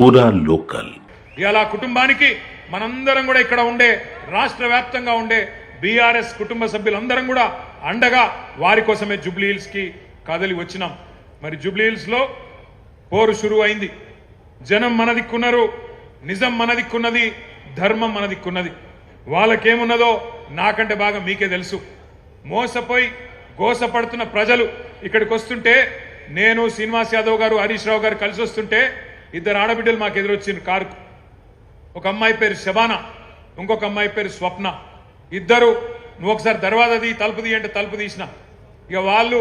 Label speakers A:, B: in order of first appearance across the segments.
A: పూరా లోకల్.
B: ఇలా కుటుంబానికి మనందరం కూడా ఇక్కడ ఉండే రాష్ట్ర వ్యాప్తంగా ఉండే బీఆర్ఎస్ కుటుంబ సభ్యులందరం కూడా అండగా వారి కోసమే జూబ్లీ హిల్స్ కి కదలి వచ్చినాం. మరి జూబ్లీ హిల్స్ లో పోరు షురు అయింది. జనం మన దిక్కున్నారు, నిజం మన దిక్కున్నది, ధర్మం మన దిక్కున్నది. వాళ్ళకేమున్నదో నాకంటే బాగా మీకే తెలుసు. మోసపోయి గోసపడుతున్న ప్రజలు ఇక్కడికి వస్తుంటే, నేను శ్రీనివాస్ యాదవ్ గారు హరీష్ రావు గారు కలిసి వస్తుంటే ఇద్దరు ఆడబిడ్డలు మాకు ఎదురొచ్చింది కారుకు. ఒక అమ్మాయి పేరు శబానా, ఇంకొక అమ్మాయి పేరు స్వప్న. ఇద్దరు నువ్వు ఒకసారి దర్వాజా తీ, తలుపు తీ అంటే తలుపు తీసిన. ఇక వాళ్ళు,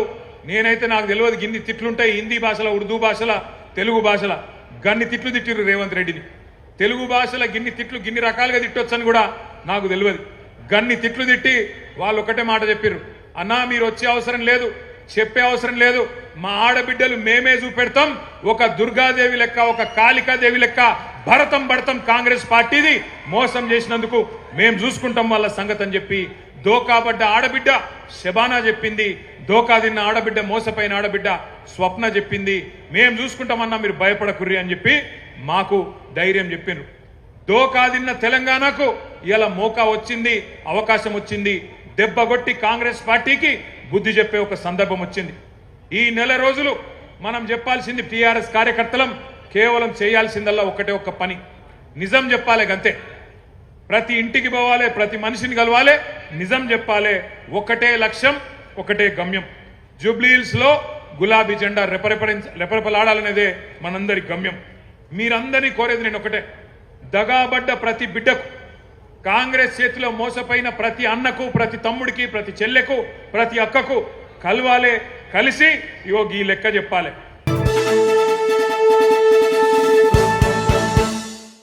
B: నేనైతే నాకు తెలియదు గిన్ని తిట్లుంటాయి హిందీ భాషలో, ఉర్దూ భాషల, తెలుగు భాషల గన్ని తిట్లు తిట్టిరు రేవంత్ రెడ్డిని. తెలుగు భాషలో గిన్ని తిట్లు గిన్ని రకాలుగా తిట్టొచ్చని కూడా నాకు తెలియదు. గన్ని తిట్లు తిట్టి వాళ్ళు ఒకటే మాట చెప్పారు, అన్నా మీరు వచ్చే అవసరం లేదు, చెప్పే అవసరం లేదు, మా ఆడబిడ్డలు మేమే చూపెడతాం, ఒక దుర్గాదేవి లెక్క, ఒక కాళికాదేవి లెక్క భరతం పడతాం కాంగ్రెస్ పార్టీది, మోసం చేసినందుకు మేం చూసుకుంటాం వాళ్ళ సంగతి అని చెప్పి దోకాబడ్డ ఆడబిడ్డ శబానా చెప్పింది. దోకా తిన్న ఆడబిడ్డ, మోసపోయిన ఆడబిడ్డ స్వప్న చెప్పింది, మేం చూసుకుంటామన్నా మీరు భయపడకుర్రి అని చెప్పి మాకు ధైర్యం చెప్పిండ్రు. దోకా తిన్న తెలంగాణకు ఇలా మోకా వచ్చింది, అవకాశం వచ్చింది. దెబ్బగొట్టి కాంగ్రెస్ పార్టీకి బుద్ధి చెప్పే ఒక సందర్భం వచ్చింది. ఈ నెల రోజులు మనం చెప్పాల్సింది టీఆర్ఎస్ కార్యకర్తలం కేవలం చేయాల్సిందల్లా ఒకటే ఒక్క పని, నిజం చెప్పాలి గంతే. ప్రతి ఇంటికి పోవాలి, ప్రతి మనిషిని కలవాలి, నిజం చెప్పాలి. ఒకటే లక్ష్యం, ఒకటే గమ్యం. జూబ్లీ హిల్స్ లో గులాబీ జెండా రెపరెపలాడాలనేదే మనందరి గమ్యం. మీరందరినీ కోరేది నేను ఒకటే, దగాబడ్డ ప్రతి బిడ్డకు, కాంగ్రెస్ చేతిలో మోసపోయిన ప్రతి అన్నకు, ప్రతి తమ్ముడికి, ప్రతి చెల్లెకు, ప్రతి అక్కకు కలవాలే, కలిసి ఈ లెక్క చెప్పాలి.